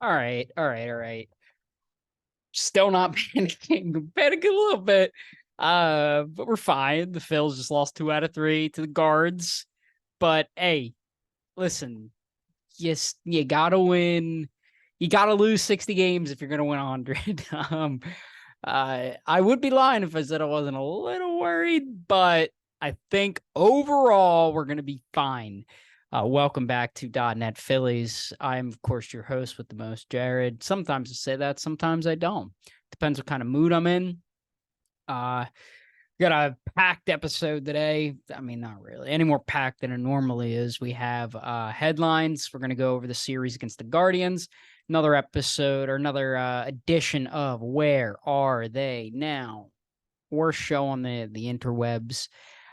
All right. Still not panicking a little bit. But we're fine. The Phils just lost 2 out of 3 to the guards. But hey, listen, yes, you gotta win. You gotta lose 60 games if you're gonna win 100. I would be lying if I said I wasn't a little worried, but I think overall we're gonna be fine. Welcome back to .NET Phillies. I'm, of course, your host with the most, Jared. Sometimes I say that, sometimes I don't. Depends what kind of mood I'm in. Uh, got a packed episode today. I mean, not really. Any more packed than it normally is. We have headlines. We're going to go over the series against the Guardians. Another episode or another edition of Where Are They Now? Worst show on the interwebs.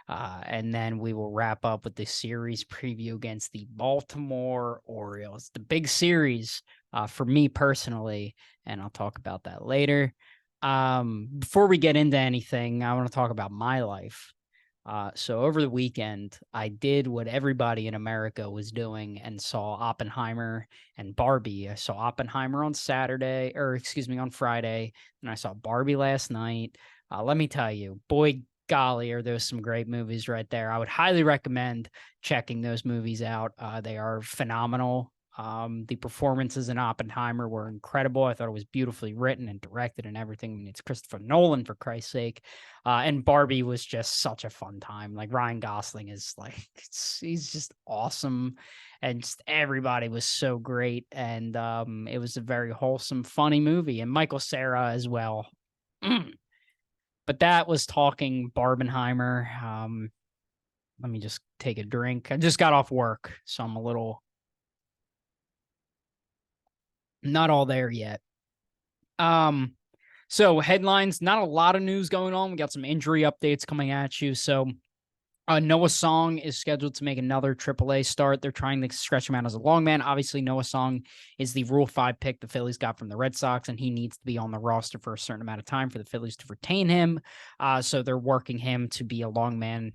And then we will wrap up with the series preview against the Baltimore Orioles. The big series for me personally, and I'll talk about that later. Before we get into anything, I want to talk about my life. So over the weekend, I did what everybody in America was doing and saw Oppenheimer and Barbie. I saw Oppenheimer on on Friday, and I saw Barbie last night. Let me tell you, boy, golly, are those some great movies right there. I would highly recommend checking those movies out. They are phenomenal. The performances in Oppenheimer were incredible. I thought it was beautifully written and directed and everything. I mean, it's Christopher Nolan, for Christ's sake. And Barbie was just such a fun time. Like Ryan Gosling is like, he's just awesome. And just everybody was so great. And it was a very wholesome, funny movie. And Michael Cera as well. But that was talking Barbenheimer. Let me just take a drink. I just got off work, so I'm a little not all there yet. So headlines, not a lot of news going on. We got some injury updates coming at you. So Noah Song is scheduled to make another AAA start. They're trying to stretch him out as a long man. Obviously, Noah Song is the Rule 5 pick the Phillies got from the Red Sox, and he needs to be on the roster for a certain amount of time for the Phillies to retain him. So they're working him to be a long man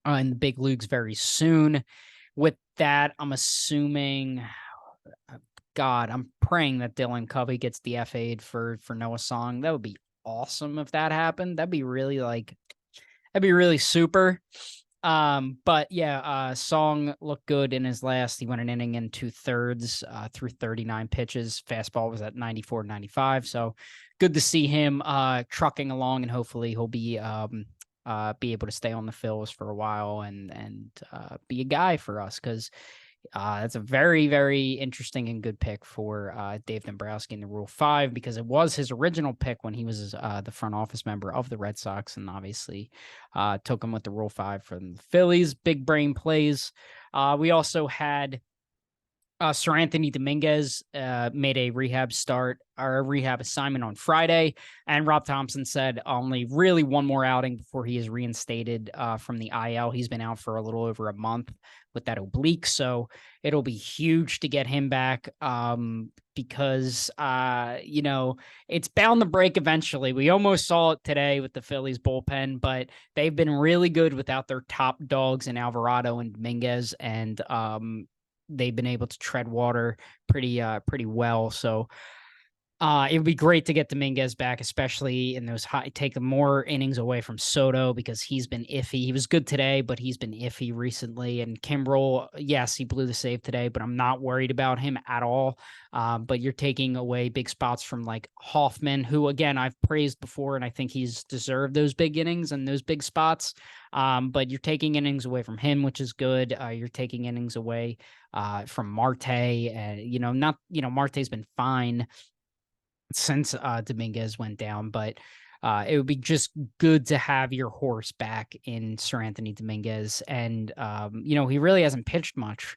in the big leagues very soon. With that, I'm assuming, God, I'm praying that Dylan Covey gets the FA'd for Noah Song. That would be awesome if that happened. That'd be really super. But yeah, Song looked good in his last. He went an inning and 2/3 through 39 pitches. Fastball was at 94, 95. So good to see him trucking along, and hopefully he'll be able to stay on the Phils for a while and be a guy for us, because that's a very, very interesting and good pick for Dave Dombrowski in the Rule 5, because it was his original pick when he was the front office member of the Red Sox, and obviously took him with the Rule 5 from the Phillies. Big brain plays. We also had Sir Anthony Dominguez made a rehab assignment on Friday, and Rob Thompson said only really one more outing before he is reinstated from the IL. He's been out for a little over a month with that oblique, so it'll be huge to get him back because it's bound to break eventually. We almost saw it today with the Phillies bullpen, but they've been really good without their top dogs in Alvarado and Dominguez, and they've been able to tread water pretty well. So it would be great to get Dominguez back, especially in those take more innings away from Soto, because he's been iffy. He was good today, but he's been iffy recently. And Kimbrel, yes, he blew the save today, but I'm not worried about him at all. But you're taking away big spots from like Hoffman, who, again, I've praised before, and I think he's deserved those big innings and those big spots. But you're taking innings away from him, which is good. You're taking innings away from Marte. Marte's been fine since Dominguez went down, but it would be just good to have your horse back in Sir Anthony Dominguez. And, he really hasn't pitched much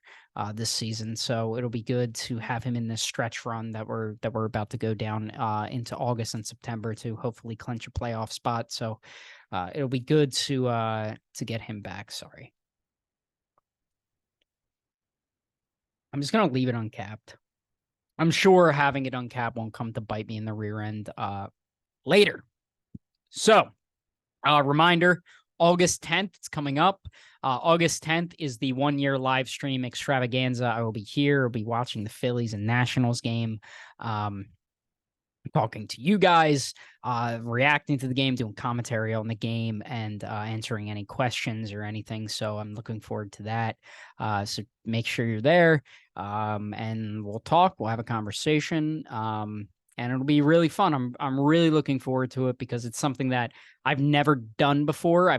this season, so it'll be good to have him in this stretch run that we're about to go down into August and September to hopefully clinch a playoff spot. So it'll be good to get him back. Sorry. I'm just going to leave it uncapped. I'm sure having it uncapped won't come to bite me in the rear end later. So, reminder, August 10th, it's coming up. August 10th is the 1-year live stream extravaganza. I will be here. I'll be watching the Phillies and Nationals game. Talking to you guys, reacting to the game, doing commentary on the game, and answering any questions or anything. So I'm looking forward to that. So make sure you're there, and we'll talk. We'll have a conversation, and it'll be really fun. I'm really looking forward to it because it's something that I've never done before.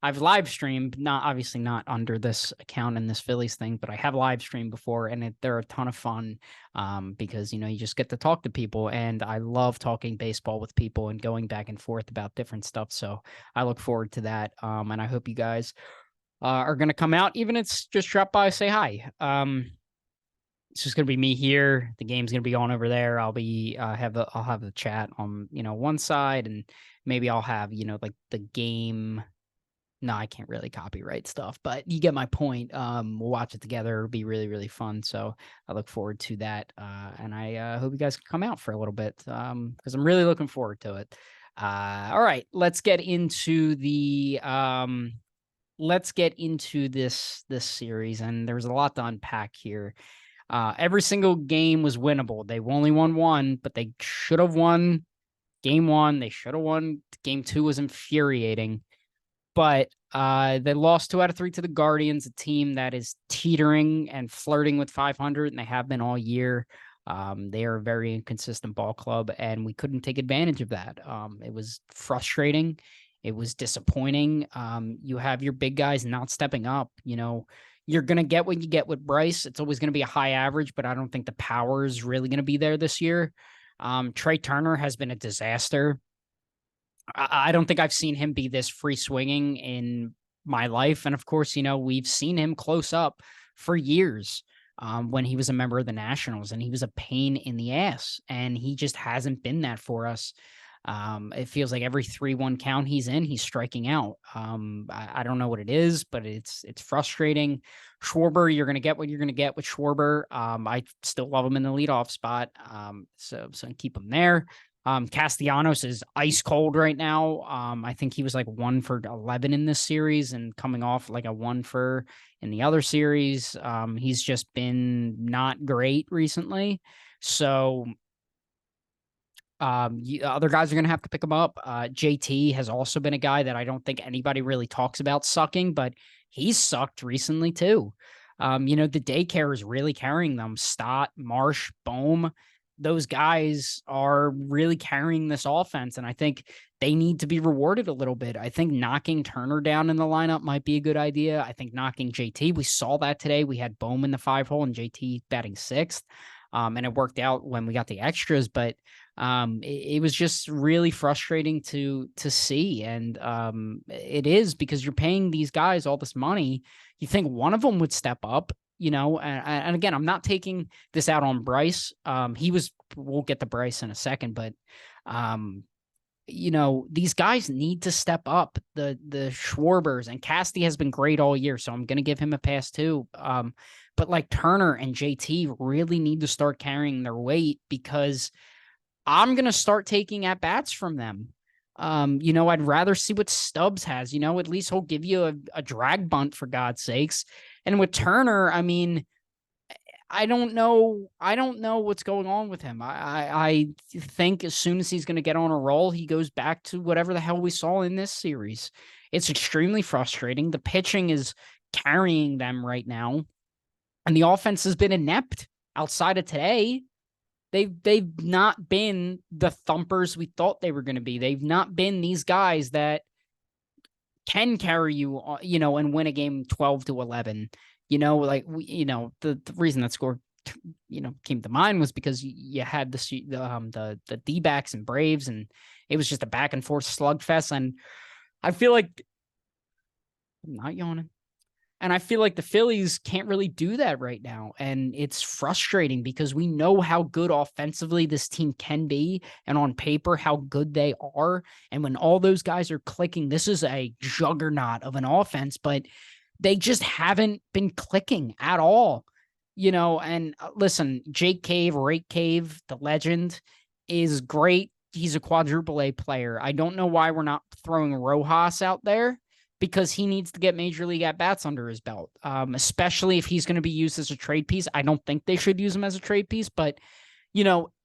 I've live streamed, obviously not under this account and this Phillies thing, but I have live streamed before, and they're a ton of fun because, you just get to talk to people, and I love talking baseball with people and going back and forth about different stuff. So I look forward to that, and I hope you guys are going to come out, even if it's just drop by, say hi. It's just gonna be me here. The game's gonna be on over there. I'll have the chat on one side, and maybe I'll have like the game. No, I can't really copyright stuff, but you get my point. We'll watch it together. It'll be really, really fun. So I look forward to that. And I hope you guys can come out for a little bit because I'm really looking forward to it. All right, let's get into this series. And there's a lot to unpack here. Every single game was winnable. They only won one, but they should have won game one. They should have won. Game two was infuriating. But they lost 2 out of 3 to the Guardians, a team that is teetering and flirting with 500, and they have been all year. They are a very inconsistent ball club, and we couldn't take advantage of that. It was frustrating. It was disappointing. You have your big guys not stepping up. You're going to get what you get with Bryce. It's always going to be a high average, but I don't think the power is really going to be there this year. Trey Turner has been a disaster. I don't think I've seen him be this free swinging in my life. And of course, we've seen him close up for years when he was a member of the Nationals, and he was a pain in the ass, and he just hasn't been that for us. It feels like every 3-1 count he's in, he's striking out. I don't know what it is, but it's frustrating. Schwarber, you're going to get what you're going to get with Schwarber. I still love him in the leadoff spot. So keep him there. Castellanos is ice cold right now. I think he was like 1 for 11 in this series and coming off like a 1 for in the other series. He's just been not great recently. So other guys are going to have to pick him up. JT has also been a guy that I don't think anybody really talks about sucking, but he's sucked recently too. The daycare is really carrying them. Stott, Marsh, Bohm, those guys are really carrying this offense, and I think they need to be rewarded a little bit. I think knocking Turner down in the lineup might be a good idea. I think knocking JT, we saw that today. We had Bohm in the 5-hole and JT batting 6th, and it worked out when we got the extras, but it was just really frustrating to see. And it is because you're paying these guys all this money. You think one of them would step up, and again, I'm not taking this out on Bryce. We'll get to Bryce in a second, but these guys need to step up. The Schwarbers, and Casty has been great all year, so I'm going to give him a pass too. But like Turner and JT really need to start carrying their weight, because I'm going to start taking at-bats from them. I'd rather see what Stubbs has. At least he'll give you a drag bunt, for God's sakes. And with Turner, I don't know what's going on with him. I think as soon as he's going to get on a roll, he goes back to whatever the hell we saw in this series. It's extremely frustrating. The pitching is carrying them right now, and the offense has been inept outside of today. They've not been the thumpers we thought they were going to be. They've not been these guys that can carry you, and win a game 12-11. The reason that score, came to mind was because you had the D-backs and Braves, and it was just a back and forth slugfest. And I feel like I'm not yawning. And I feel like the Phillies can't really do that right now. And it's frustrating because we know how good offensively this team can be, and on paper how good they are. And when all those guys are clicking, this is a juggernaut of an offense, but they just haven't been clicking at all. And listen, Jake Cave, Rake Cave, the legend, is great he's a quadruple A player. I don't know why we're not throwing Rojas out there, because he needs to get major league at bats under his belt, especially if he's going to be used as a trade piece. I don't think they should use him as a trade piece, but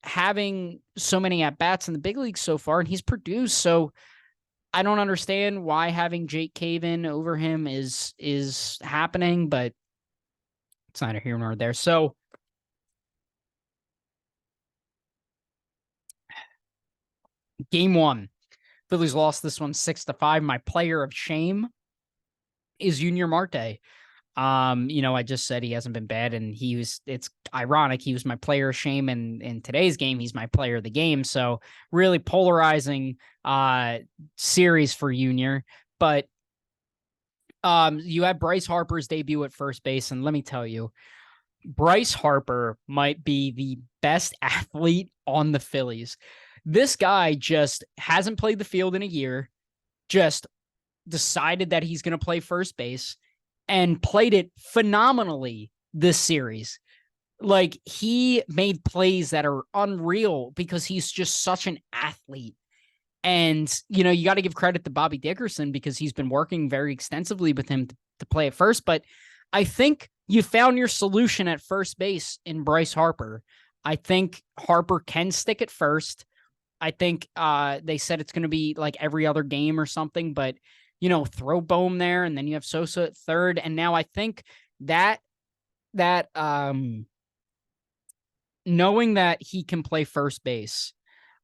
having so many at bats in the big leagues so far, and he's produced. So I don't understand why having Jake Caven over him is happening, but it's neither here nor there. So game one, Phillies lost this one 6-5. My player of shame is Junior Marte. I just said he hasn't been bad, and it's ironic. He was my player of shame, and in today's game, he's my player of the game. So really polarizing series for Junior. But you had Bryce Harper's debut at first base, and let me tell you, Bryce Harper might be the best athlete on the Phillies. This guy just hasn't played the field in a year, just decided that he's going to play first base, and played it phenomenally this series. Like, he made plays that are unreal because he's just such an athlete. And, you got to give credit to Bobby Dickerson because he's been working very extensively with him to play at first. But I think you found your solution at first base in Bryce Harper. I think Harper can stick at first. I think they said it's going to be like every other game or something, but throw Bohm there, and then you have Sosa at third. And now I think that knowing that he can play first base,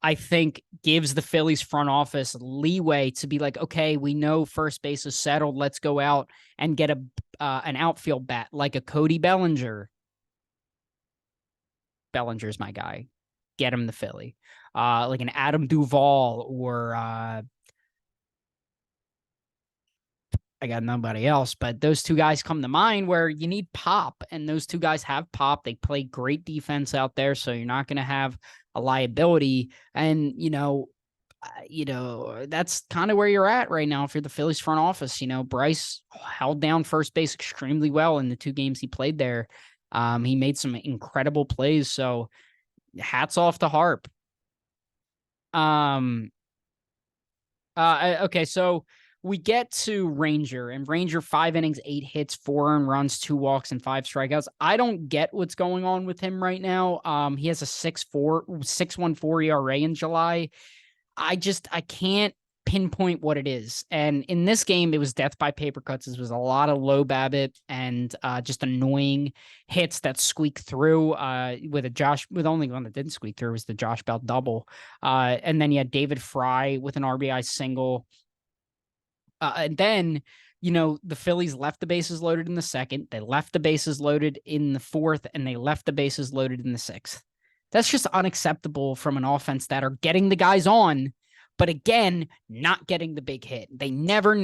I think gives the Phillies front office leeway to be like, okay, we know first base is settled. Let's go out and get an outfield bat like a Cody Bellinger. Bellinger's my guy. Get him the Philly. Like an Adam Duvall, or I got nobody else, but those two guys come to mind where you need pop, and those two guys have pop. They play great defense out there, so you're not going to have a liability. And, that's kind of where you're at right now if you're the Phillies front office. Bryce held down first base extremely well in the 2 games he played there. He made some incredible plays, so hats off to Harp. Okay, so we get to Ranger, and Ranger 5 innings, 8 hits, 4 earned runs, 2 walks, and 5 strikeouts. I don't get what's going on with him right now. He has a 6.14 ERA in July. I can't pinpoint what it is. And in this game, it was death by paper cuts. It was a lot of low BABIP and just annoying hits that squeak through with only one that didn't squeak through was the Josh Bell double. And then you had David Fry with an RBI single. And then, the Phillies left the bases loaded in the second. They left the bases loaded in the fourth, and they left the bases loaded in the sixth. That's just unacceptable from an offense that are getting the guys on, but again, not getting the big hit. They never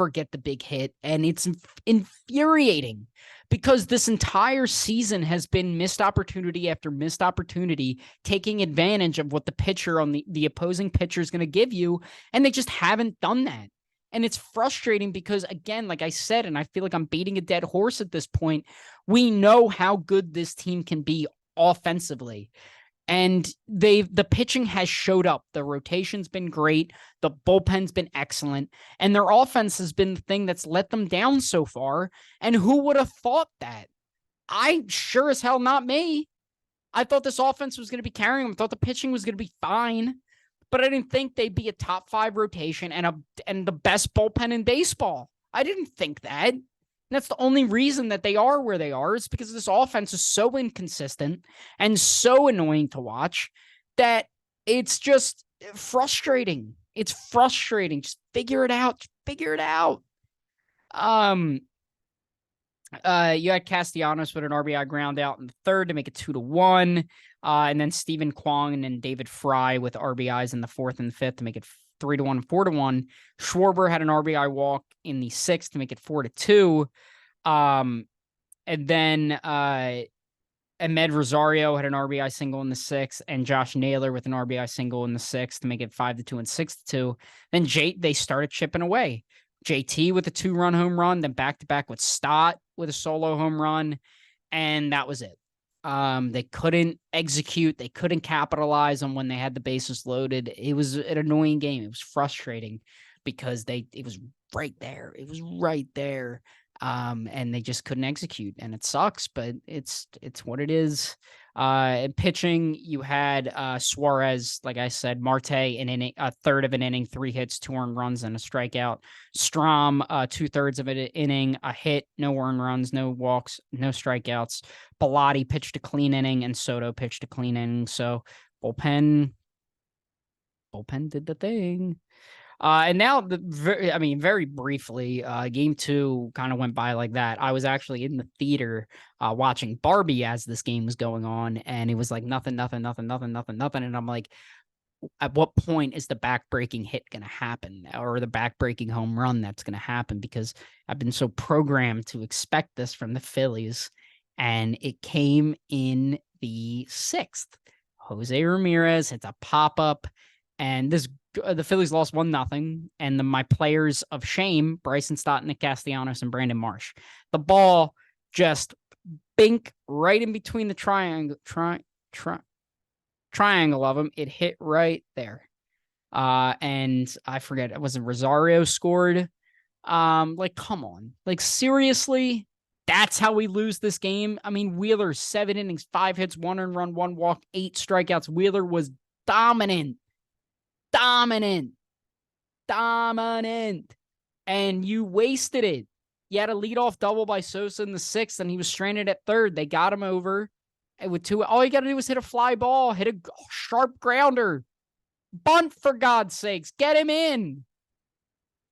get the big hit, and it's infuriating because this entire season has been missed opportunity after missed opportunity, taking advantage of what the pitcher on the opposing pitcher is going to give you, and they just haven't done that. And it's frustrating because, again, like I said, and I feel like I'm beating a dead horse at this point, we know how good this team can be offensively. And the pitching has showed up. The rotation's been great. The bullpen's been excellent. And their offense has been the thing that's let them down so far. And who would have thought that? I sure as hell not me. I thought this offense was going to be carrying them. I thought the pitching was going to be fine. But I didn't think they'd be a top 5 rotation and the best bullpen in baseball. I didn't think that. And that's the only reason that they are where they are, is because this offense is so inconsistent and so annoying to watch that it's just frustrating. It's frustrating. Just figure it out. Just figure it out. You had Castellanos with an RBI ground out in the third to make it 2-1. And then Stephen Kwong and then David Fry with RBIs in the fourth and fifth to make it 3-1 and 4-1. Schwarber had an RBI walk in the sixth to make it 4-2. And then Ahmed Rosario had an RBI single in the sixth, and Josh Naylor with an RBI single in the sixth to make it 5-2 and 6-2. Then they started chipping away. JT with a 2-run home run, then back-to-back with Stott with a solo home run, and that was it. They couldn't execute. They couldn't capitalize on when they had the bases loaded. It was an annoying game. It was frustrating because it was right there. It was right there. And they just couldn't execute, and it sucks, but it's what it is. In pitching, you had Suarez, like I said, Marte, an inning, a third of an inning, 3 hits, 2 earned runs, and a strikeout. Strom, 2/3 of an inning, a hit, no earned runs, no walks, no strikeouts. Bilotti pitched a clean inning, and Soto pitched a clean inning. So bullpen did the thing. And now very briefly, game 2 kind of went by like that. I was actually in the theater watching Barbie as this game was going on, and it was like nothing. And I'm like, at what point is the back-breaking hit going to happen, or the back-breaking home run that's going to happen? Because I've been so programmed to expect this from the Phillies, and it came in the 6th. Jose Ramirez hits a pop-up, and the Phillies lost 1-0, and my players of shame, Bryson Stott, Nick Castellanos, and Brandon Marsh. The ball just bink right in between the triangle of them. It hit right there. And I forget, was it Rosario scored? Like, come on. Like, seriously? That's how we lose this game? I mean, Wheeler, 7 innings, 5 hits, 1 earned run, 1 walk, 8 strikeouts. Wheeler was dominant. And you wasted it. You had a leadoff double by Sosa in the 6th, and he was stranded at 3rd. They got him over with 2. All you got to do was hit a fly ball, hit a sharp grounder, bunt, for God's sakes, get him in.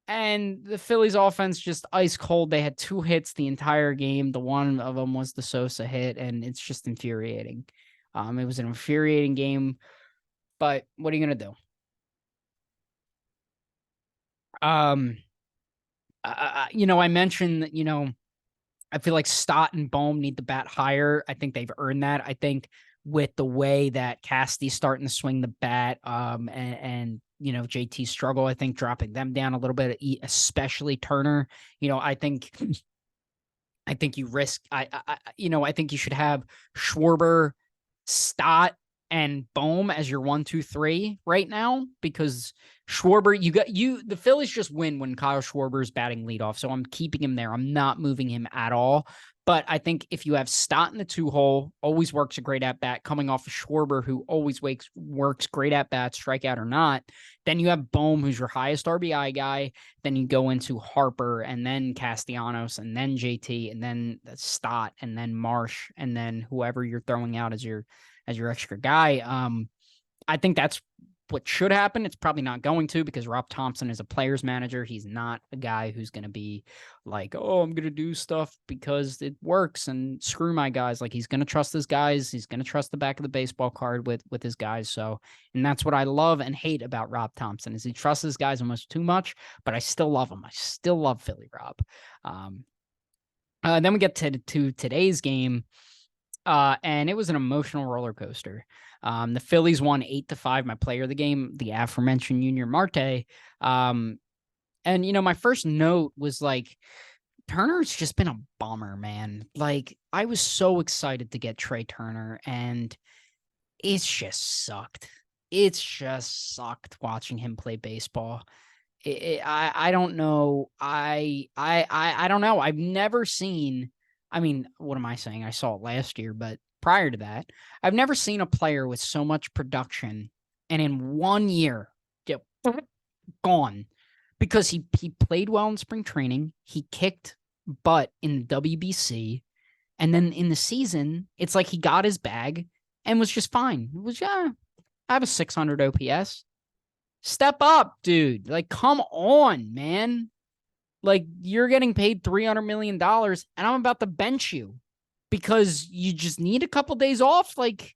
And the Phillies offense just ice cold. They had 2 hits the entire game. The one of them was the Sosa hit, and it's just infuriating. It was an infuriating game, but what are you going to do? I mentioned that, I feel like Stott and Bohm need to bat higher. I think they've earned that. I think with the way that Casty's starting to swing the bat, and JT struggle, I think dropping them down a little bit, especially Turner. I think you risk. I think you should have Schwarber, Stott, and Bohm as your 1, 2, 3 right now, because Schwarber, the Phillies just win when Kyle Schwarber is batting leadoff. So I'm keeping him there. I'm not moving him at all. But I think if you have Stott in the 2-hole, always works a great at bat, coming off of Schwarber, who always works great at bat, strikeout or not. Then you have Bohm, who's your highest RBI guy. Then you go into Harper, and then Castellanos, and then JT, and then Stott, and then Marsh, and then whoever you're throwing out as your extra guy. I think that's what should happen. It's probably not going to, because Rob Thompson is a player's manager. He's not a guy who's going to be like, oh, I'm going to do stuff because it works and screw my guys. Like, he's going to trust his guys. He's going to trust the back of the baseball card with his guys. So, and that's what I love and hate about Rob Thompson, is he trusts his guys almost too much, but I still love him. I still love Philly Rob. Then we get to today's game. And it was an emotional roller coaster. The Phillies won 8-5. My player of the game, the aforementioned Junior Marte. And my first note was like, Turner's just been a bummer, man. Like, I was so excited to get Trey Turner, and it's just sucked. It's just sucked watching him play baseball. I don't know. I don't know. I've never seen. I mean, what am I saying? I saw it last year, but prior to that, I've never seen a player with so much production and in 1 year get gone, because he played well in spring training. He kicked butt in the WBC. And then in the season, it's like he got his bag and was just fine. It was, I have a 600 OPS. Step up, dude. Like, come on, man. Like, you're getting paid $300 million, and I'm about to bench you because you just need a couple days off. Like,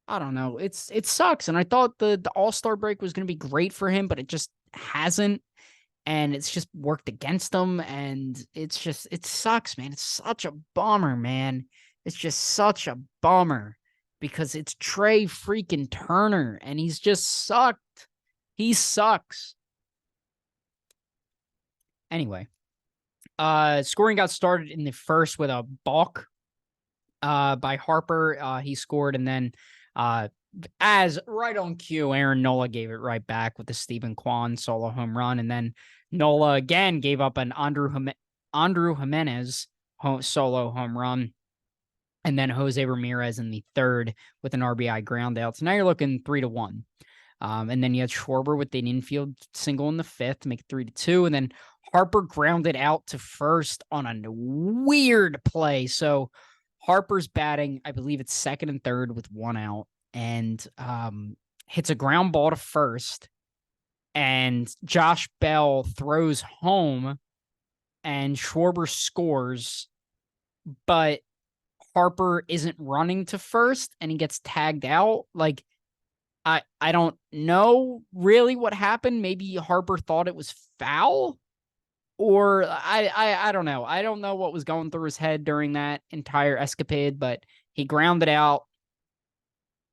I don't know. It sucks. And I thought the All-Star break was going to be great for him, but it just hasn't. And it's just worked against him. And it sucks, man. It's such a bummer, man. It's just such a bummer, because it's Trey freaking Turner, and he's just sucked. He sucks. Anyway, scoring got started in the first with a balk. by Harper. He scored, and then as right on cue, Aaron Nola gave it right back with the Stephen Kwan solo home run, and then Nola again gave up an Andrew Jimenez solo home run, and then Jose Ramirez in the third with an RBI ground out. So now you're looking 3-1. And then you had Schwarber with an infield single in the fifth to make it 3-2. And then Harper grounded out to first on a weird play. So Harper's batting, I believe it's second and third with one out, and hits a ground ball to first. And Josh Bell throws home, and Schwarber scores, but Harper isn't running to first, and he gets tagged out. Like, I don't know really what happened. Maybe Harper thought it was foul, or I don't know. I don't know what was going through his head during that entire escapade, but he grounded out.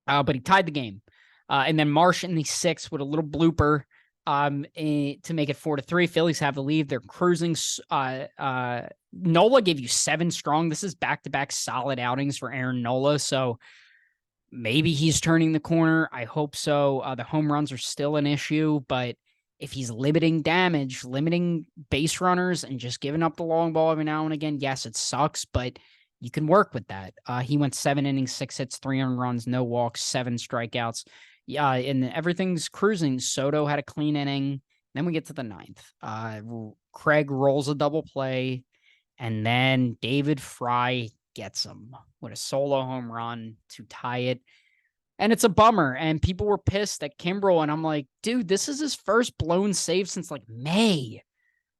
But he tied the game. And then Marsh in the sixth with a little blooper to make it 4-3. Phillies have the lead. They're cruising. Nola gave you 7 strong. This is back-to-back solid outings for Aaron Nola. So maybe he's turning the corner. I hope so. The home runs are still an issue, but if he's limiting damage, limiting base runners, and just giving up the long ball every now and again, yes, it sucks, but you can work with that. He went 7 innings, 6 hits, 3 earned runs, no walks, 7 strikeouts. Yeah, and everything's cruising. Soto had a clean inning. Then we get to the ninth. Craig rolls a double play, and then David Fry gets him with a solo home run to tie it. And it's a bummer. And people were pissed at Kimbrel. And I'm like, dude, this is his first blown save since like May.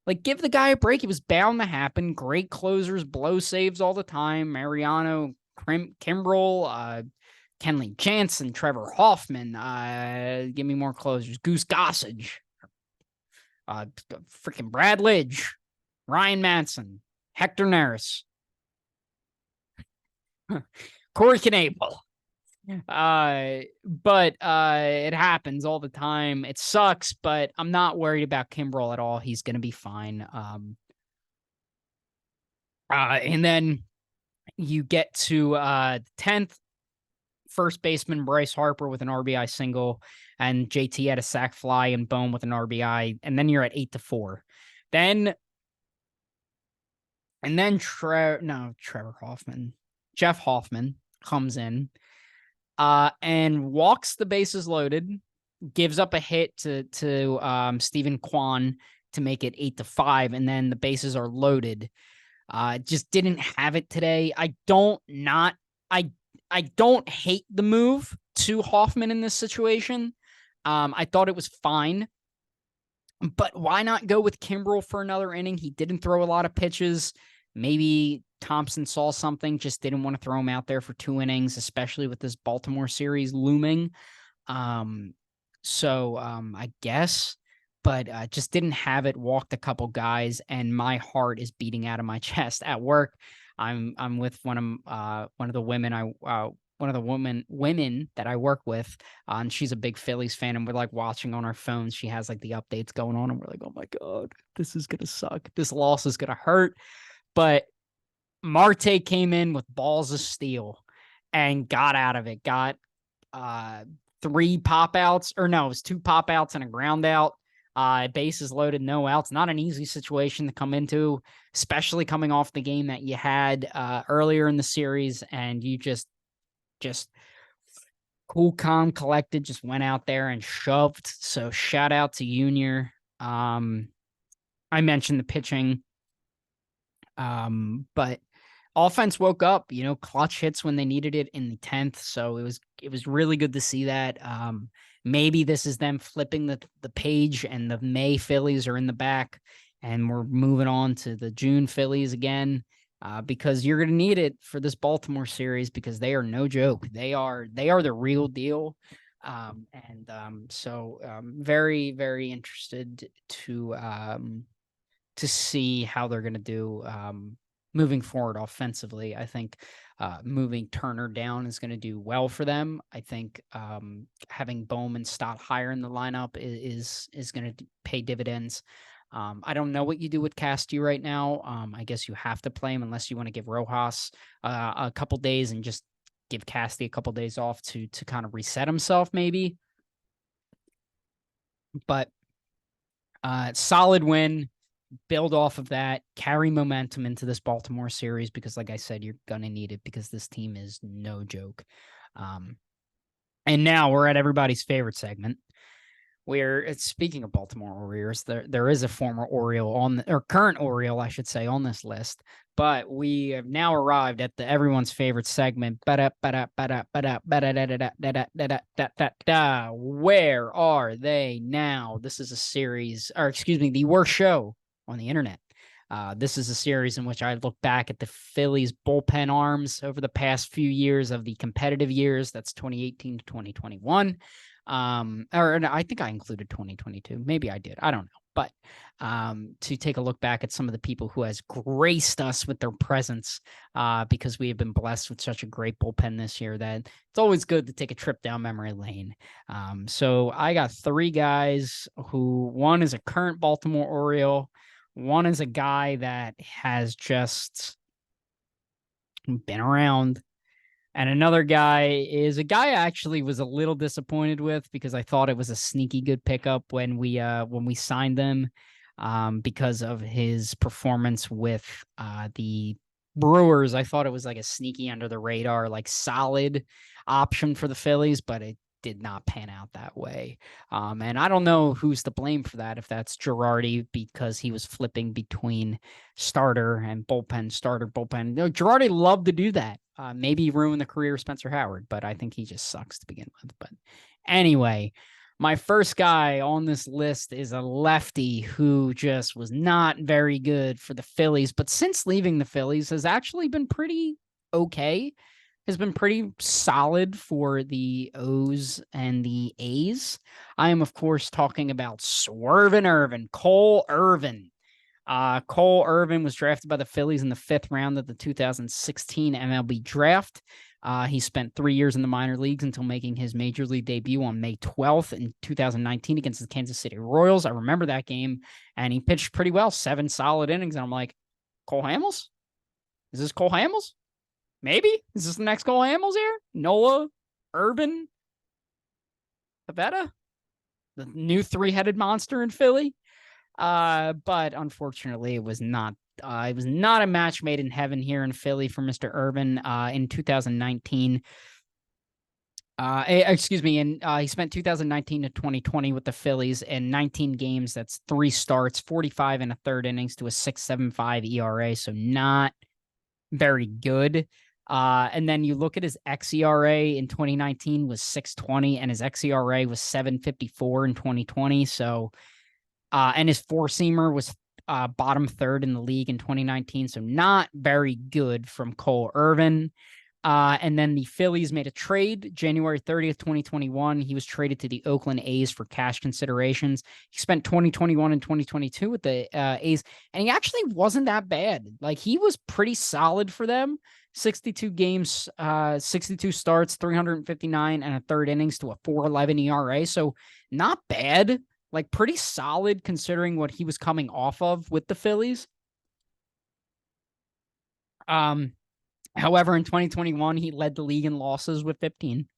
Like, give the guy a break. It was bound to happen. Great closers blow saves all the time. Mariano, Kimbrel, Kenley Jansen, Trevor Hoffman. Give me more closers. Goose Gossage. Freaking Brad Lidge. Ryan Manson. Hector Neris. Corey Knable. But it happens all the time. It sucks, but I'm not worried about Kimbrel at all. He's going to be fine. And then you get to 10th, first baseman Bryce Harper with an RBI single, and JT had a sac fly, and Bohm with an RBI, and then you're at 8-4. Then Trevor Hoffman, Jeff Hoffman comes in, and walks the bases loaded, gives up a hit to Stephen Kwan to make it 8-5, and then the bases are loaded. Just didn't have it today. I don't hate the move to Hoffman in this situation. I thought it was fine, but why not go with Kimbrel for another inning? He didn't throw a lot of pitches. Maybe Thompson saw something, just didn't want to throw him out there for 2 innings, especially with this Baltimore series looming. So I guess, but just didn't have it. Walked a couple guys, and my heart is beating out of my chest. At work, I'm with one of the women women that I work with, and she's a big Phillies fan, and we're like watching on our phones. She has like the updates going on, and we're like, oh my God, this is gonna suck. This loss is gonna hurt. But Marte came in with balls of steel and got out of it. Got 3 pop outs, or no, it was 2 pop outs and a ground out. Bases loaded, no outs. Not an easy situation to come into, especially coming off the game that you had earlier in the series, and you just cool, calm, collected, just went out there and shoved. So shout out to Junior. I mentioned the pitching. But offense woke up, clutch hits when they needed it in the 10th. So it was really good to see that. Maybe this is them flipping the page, and the May Phillies are in the back, and we're moving on to the June Phillies again, because you're going to need it for this Baltimore series, because they are no joke. They are the real deal. So very, very interested to see how they're going to do moving forward offensively. I think moving Turner down is going to do well for them. I think having Bowman Stott higher in the lineup is going to pay dividends. I don't know what you do with Castillo right now. I guess you have to play him unless you want to give Rojas a couple days and just give Castillo a couple days off to kind of reset himself, maybe. But solid win. Build off of that, carry momentum into this Baltimore series because, like I said, you're gonna need it because this team is no joke. And now we're at everybody's favorite segment. Where speaking of Baltimore Orioles, there is a former Oriole or current Oriole, I should say, on this list. But we have now arrived at the everyone's favorite segment. Where are they now? This is a series, or excuse me, the worst show on the internet. This is a series in which I look back at the Phillies bullpen arms over the past few years of the competitive years. That's 2018 to 2021. Or I think I included 2022. Maybe I did. I don't know. But to take a look back at some of the people who has graced us with their presence, because we have been blessed with such a great bullpen this year that it's always good to take a trip down memory lane. So I got three guys who, one is a current Baltimore Oriole, one is a guy that has just been around, and another guy is a guy I actually was a little disappointed with because I thought it was a sneaky good pickup when we signed them, because of his performance with the Brewers. I thought it was like a sneaky under the radar, like solid option for the Phillies, but it did not pan out that way. And I don't know who's to blame for that, if that's Girardi, because he was flipping between starter and bullpen, starter, bullpen. No, Girardi loved to do that. Maybe ruin the career of Spencer Howard, but I think he just sucks to begin with. But anyway, my first guy on this list is a lefty who just was not very good for the Phillies, but since leaving the Phillies has actually been pretty okay. Has been pretty solid for the O's and the A's. I am, of course, talking about Swervin' Irvin, Cole Irvin. Cole Irvin was drafted by the Phillies in the 5th round of the 2016 MLB draft. He spent 3 years in the minor leagues until making his major league debut on May 12th in 2019 against the Kansas City Royals. I remember that game, and he pitched pretty well, 7 solid innings. And I'm like, Cole Hamels? Is this Cole Hamels? Maybe? Is this the next Cole Hamels here? Noah, Irvin, Pavetta, the new 3-headed monster in Philly. But unfortunately, it was not a match made in heaven here in Philly for Mr. Irvin. In 2019, excuse me, and he spent 2019 to 2020 with the Phillies in 19 games. That's 3 starts, 45 and a third innings to a 6.75 ERA. So not very good. And then you look at his xERA in 2019 was 6.20, and his xERA was 7.54 in 2020. So, and his 4-seamer was bottom 3rd in the league in 2019. So not very good from Cole Irvin. And then the Phillies made a trade January 30th, 2021. He was traded to the Oakland A's for cash considerations. He spent 2021 and 2022 with the A's, and he actually wasn't that bad. Like, he was pretty solid for them. 62 games, 62 starts, 359 and a third innings to a 4.11 ERA. So not bad. Like, pretty solid considering what he was coming off of with the Phillies. However, in 2021, he led the league in losses with 15.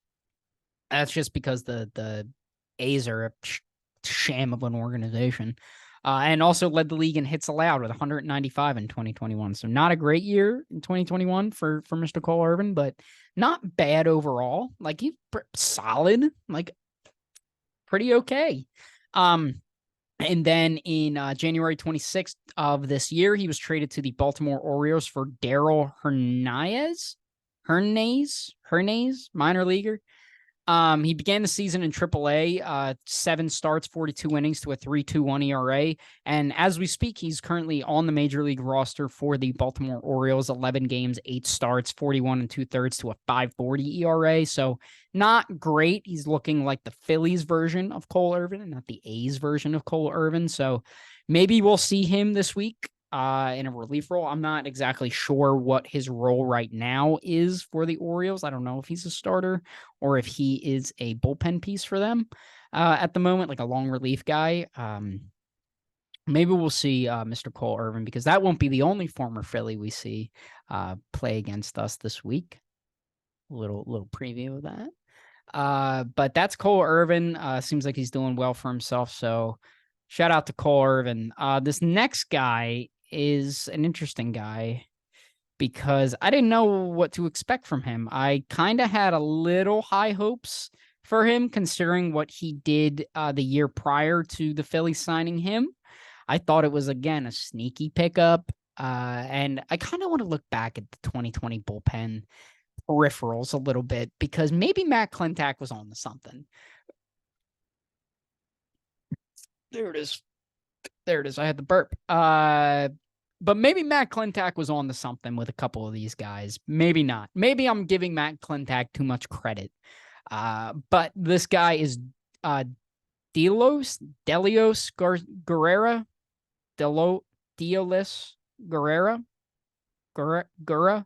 That's just because the A's are a sham of an organization. And also led the league in hits allowed with 195 in 2021. So not a great year in 2021 for Mr. Cole Irvin, but not bad overall. Like, he's solid, like pretty okay. And then in January 26th of this year, he was traded to the Baltimore Orioles for Darryl Hernandez, minor leaguer. He began the season in AAA, 7 starts, 42 innings to a 3.21 ERA. And as we speak, he's currently on the major league roster for the Baltimore Orioles, 11 games, 8 starts, 41 and 2/3 to a 5.40 ERA. So not great. He's looking like the Phillies version of Cole Irvin and not the A's version of Cole Irvin. So maybe we'll see him this week in a relief role. I'm not exactly sure what his role right now is for the Orioles. I don't know if he's a starter or if he is a bullpen piece for them at the moment, like a long relief guy. Maybe we'll see Mr. Cole Irvin, because that won't be the only former Philly we see play against us this week. Little preview of that. But that's Cole Irvin. Seems like he's doing well for himself. So shout out to Cole Irvin. This next guy is an interesting guy because I didn't know what to expect from him. I kind of had a little high hopes for him, considering what he did the year prior to the Phillies signing him. I thought it was, again, a sneaky pickup. And I kind of want to look back at the 2020 bullpen peripherals a little bit, because maybe Matt Klentak was on to something. There it is. There it is. I had the burp. But maybe Matt Klentak was on to something with a couple of these guys. Maybe not. Maybe I'm giving Matt Klentak too much credit. But this guy is Delios Guerrera. Diolis Guerrera. Gura.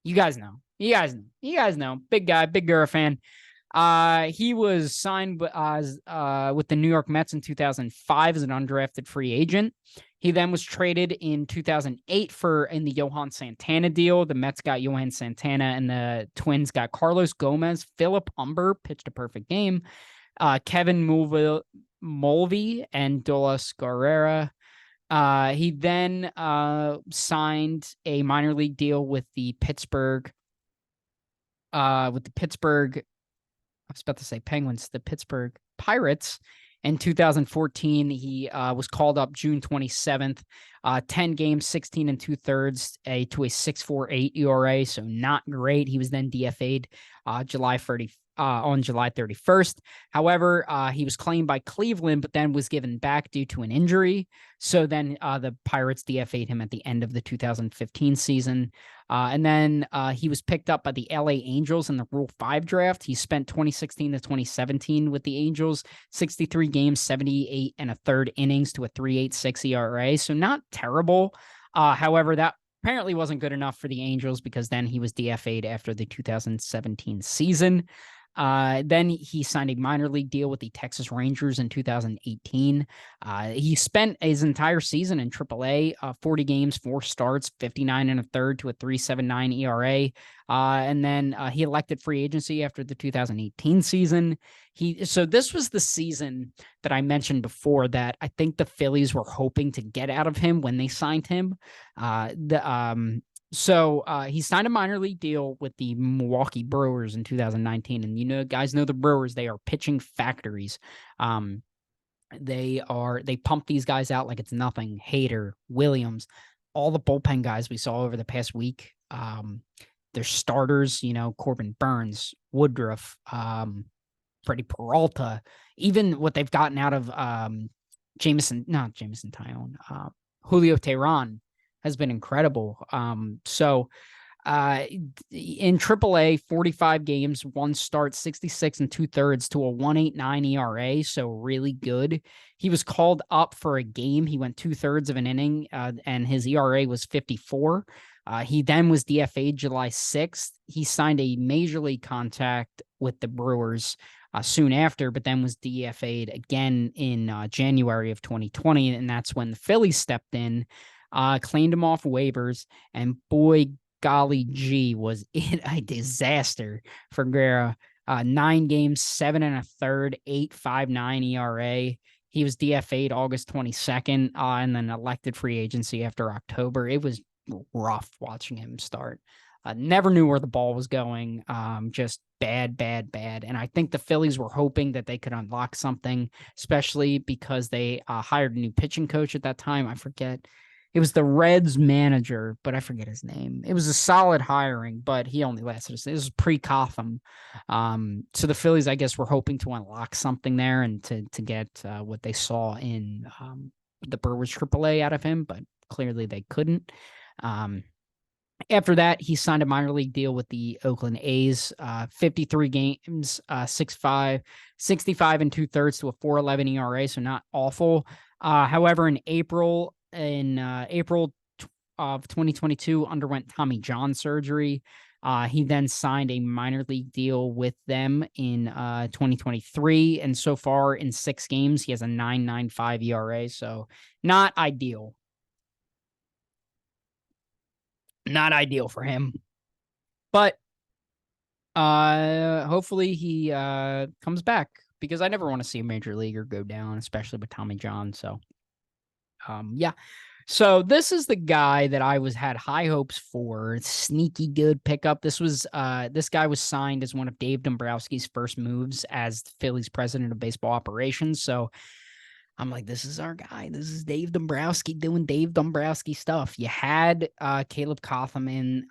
You guys know. You guys know. Big guy, big Gura fan. He was signed with the New York Mets in 2005 as an undrafted free agent. He then was traded in 2008 in the Johan Santana deal. The Mets got Johan Santana, and the Twins got Carlos Gomez. Philip Humber pitched a perfect game. Kevin Mulvey and Douglas Guerrera. He then signed a minor league deal with the Pittsburgh. I was about to say Penguins, the Pittsburgh Pirates. In 2014, he was called up June 27th, 10 games, 16 and 2/3 to a 6.48 ERA, so not great. He was then DFA'd on July 31st. However, he was claimed by Cleveland, but then was given back due to an injury. So then the Pirates DFA'd him at the end of the 2015 season. And then he was picked up by the LA Angels in the Rule 5 draft. He spent 2016 to 2017 with the Angels, 63 games, 78 and a third innings to a 3.86 ERA. So not terrible. However, that apparently wasn't good enough for the Angels, because then he was DFA'd after the 2017 season. Then he signed a minor league deal with the Texas Rangers in 2018. He spent his entire season in AAA, 40 games, 4 starts, 59 and a third to a 3.79 ERA. And then he elected free agency after the 2018 season. So this was the season that I mentioned before that I think the Phillies were hoping to get out of him when they signed him. So he signed a minor league deal with the Milwaukee Brewers in 2019. And guys know the Brewers, they are pitching factories. They pump these guys out like it's nothing. Hader, Williams, all the bullpen guys we saw over the past week. Their starters, Corbin Burns, Woodruff, Freddie Peralta, even what they've gotten out of Jameson Tyone, Julio Teheran has been incredible. So in AAA, 45 games, 1 start, 66 and 2/3 to a 1.89 ERA. So really good. He was called up for a game. He went 2/3 of an inning, and his ERA was 54. He then was DFA'd July 6th. He signed a major league contract with the Brewers soon after, but then was DFA'd again in January of 2020. And that's when the Phillies stepped in, claimed him off waivers, and boy, golly gee, was it a disaster for Guerra. 9 games, 7 and a third, 8.59 ERA. He was DFA'd August 22nd, and then elected free agency after October. It was rough watching him start. Never knew where the ball was going. Just bad. And I think the Phillies were hoping that they could unlock something, especially because they hired a new pitching coach at that time. I forget. It was the Reds manager, but I forget his name. It was a solid hiring, but he only lasted. This was pre-Cotham. So the Phillies, I guess, were hoping to unlock something there and to get what they saw in the Brewers AAA out of him, but clearly they couldn't. After that, he signed a minor league deal with the Oakland A's, 53 games, 65 and 2/3 to a 4.11 ERA, so not awful. However, in April of 2022, underwent Tommy John surgery. He then signed a minor league deal with them in 2023. And so far in 6 games, he has a 9.95 ERA. So not ideal. Not ideal for him. But hopefully he comes back, because I never want to see a major leaguer go down, especially with Tommy John. So yeah. So this is the guy that I had high hopes for. Sneaky good pickup. This guy was signed as one of Dave Dombrowski's first moves as Phillies president of baseball operations. So I'm like, this is our guy. This is Dave Dombrowski doing Dave Dombrowski stuff. You had Caleb Cotham in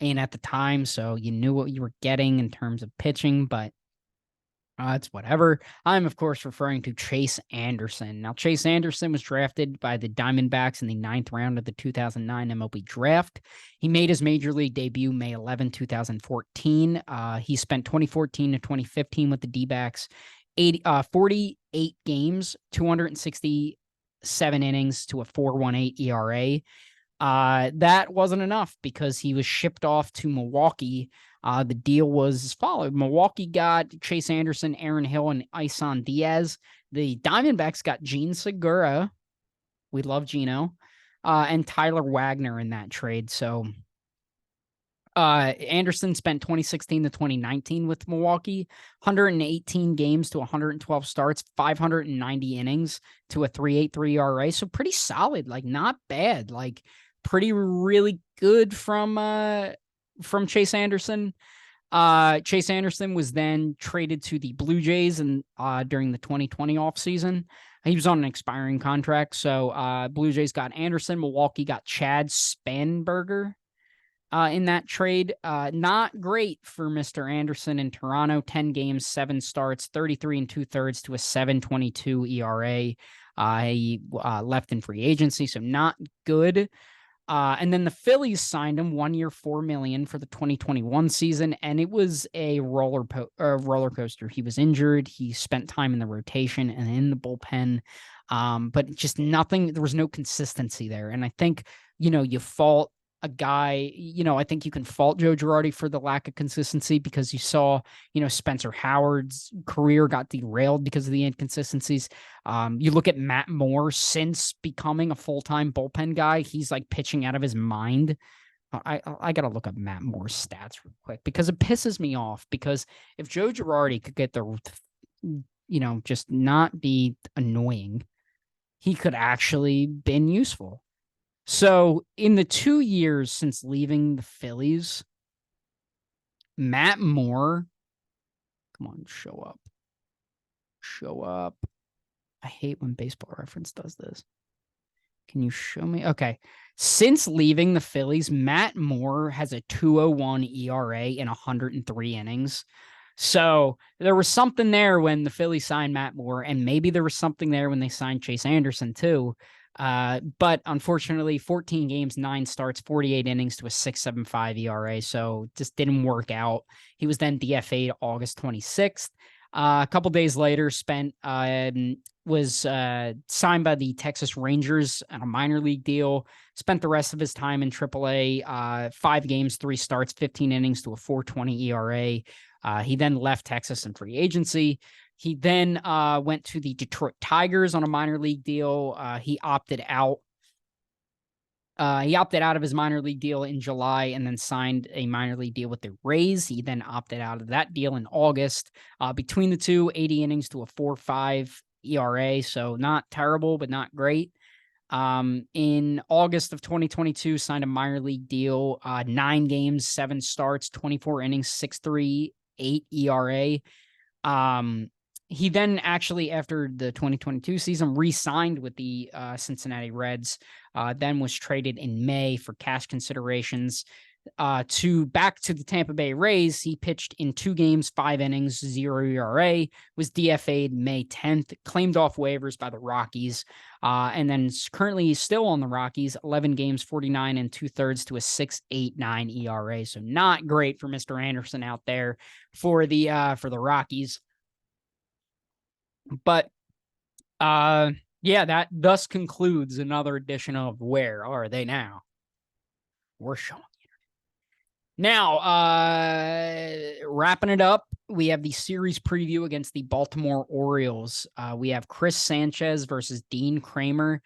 at the time, so you knew what you were getting in terms of pitching, but it's whatever. I'm, of course, referring to Chase Anderson. Now, Chase Anderson was drafted by the Diamondbacks in the 9th round of the 2009 MLB draft. He made his major league debut May 11, 2014. He spent 2014 to 2015 with the D-backs, 48 games, 267 innings to a 4.18 ERA. That wasn't enough because he was shipped off to Milwaukee. The deal was as followed. Milwaukee got Chase Anderson, Aaron Hill, and Isan Diaz. The Diamondbacks got Gene Segura. We love Gino. And Tyler Wagner in that trade. So Anderson spent 2016 to 2019 with Milwaukee, 118 games to 112 starts, 590 innings to a 3.83 ERA. So pretty solid, like not bad, like pretty really good from Chase Anderson. Chase Anderson was then traded to the Blue Jays and during the 2020 offseason. He was on an expiring contract. So Blue Jays got Anderson. Milwaukee got Chad Spanberger in that trade. Not great for Mr. Anderson in Toronto. 10 games, 7 starts, 33 2/3 to a 7.22 ERA. He left in free agency, so not good. And then the Phillies signed him 1 year, $4 million for the 2021 season, and it was a roller coaster. He was injured. He spent time in the rotation and in the bullpen, but just nothing. There was no consistency there, and I think you fault a guy. I think you can fault Joe Girardi for the lack of consistency, because you saw, Spencer Howard's career got derailed because of the inconsistencies. You look at Matt Moore, since becoming a full-time bullpen guy, he's like pitching out of his mind. I got to look up Matt Moore's stats real quick, because it pisses me off, because if Joe Girardi could get just not be annoying, he could actually been useful. So in the 2 years since leaving the Phillies, Matt Moore, come on, show up. Show up. I hate when Baseball Reference does this. Can you show me? Okay. Since leaving the Phillies, Matt Moore has a 2.01 ERA in 103 innings. So there was something there when the Phillies signed Matt Moore, and maybe there was something there when they signed Chase Anderson too. But unfortunately, 14 games, 9 starts, 48 innings to a 6.75 ERA. So just didn't work out. He was then DFA'd August 26th. A couple days later, was signed by the Texas Rangers on a minor league deal. Spent the rest of his time in AAA, 5 games, 3 starts, 15 innings to a 4.20 ERA. He then left Texas in free agency. He then went to the Detroit Tigers on a minor league deal. He opted out. He opted out of his minor league deal in July and then signed a minor league deal with the Rays. He then opted out of that deal in August. Between the two, 80 innings to a 4.5 ERA. So not terrible, but not great. In August of 2022, signed a minor league deal, 9 games, 7 starts, 24 innings, 6.38 ERA. He then actually, after the 2022 season, re-signed with the Cincinnati Reds, then was traded in May for cash considerations back to the Tampa Bay Rays. He pitched in 2 games, 5 innings, 0 ERA, was DFA'd May 10th, claimed off waivers by the Rockies, and then currently still on the Rockies, 11 games, 49 2/3 to a 6.89 ERA. So not great for Mr. Anderson out there for the Rockies. But yeah, that thus concludes another edition of Where Are They Now? We're showing you. Now, wrapping it up, we have the series preview against the Baltimore Orioles. We have Chris Sanchez versus Dean Kramer.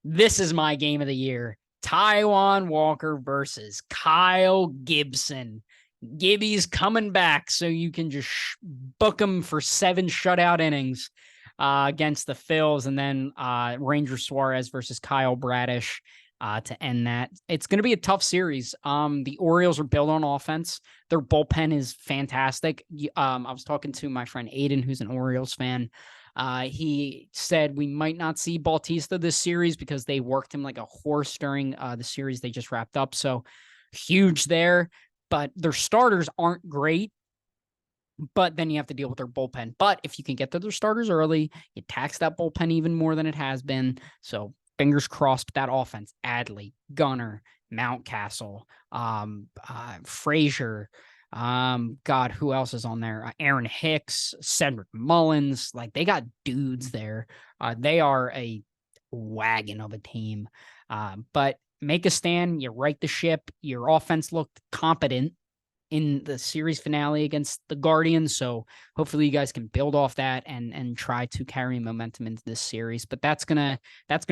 This is my game of the year. Taijuan Walker versus Kyle Gibson. Gibby's coming back, so you can just book him for 7 shutout innings against the Phils, and then Ranger Suarez versus Kyle Bradish to end that. It's going to be a tough series. The Orioles are built on offense. Their bullpen is fantastic. I was talking to my friend Aiden, who's an Orioles fan. He said we might not see Bautista this series because they worked him like a horse during the series they just wrapped up. So huge there, but their starters aren't great. But then you have to deal with their bullpen. But if you can get to their starters early, you tax that bullpen even more than it has been. So fingers crossed that offense. Adley, Gunnar, Mountcastle, Frazier, God, who else is on there? Aaron Hicks, Cedric Mullins. Like, they got dudes there. They are a wagon of a team. But make a stand. You right the ship. Your offense looked competent in the series finale against the Guardians. So hopefully you guys can build off that and try to carry momentum into this series. But that's gonna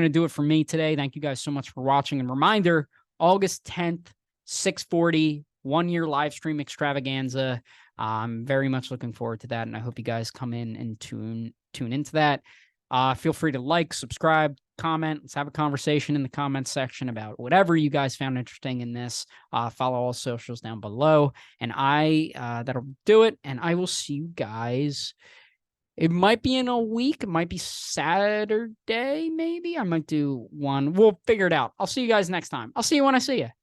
do it for me today. Thank you guys so much for watching. And reminder, August 10th, 6:40, 1-year live stream extravaganza. I'm very much looking forward to that, and I hope you guys come in and tune into that. Feel free to like, subscribe, comment. Let's have a conversation in the comments section about whatever you guys found interesting in this. Follow all socials down below, and that'll do it. And I will see you guys. It might be in a week. It might be Saturday, maybe. I might do one. We'll figure it out. I'll see you guys next time. I'll see you when I see you.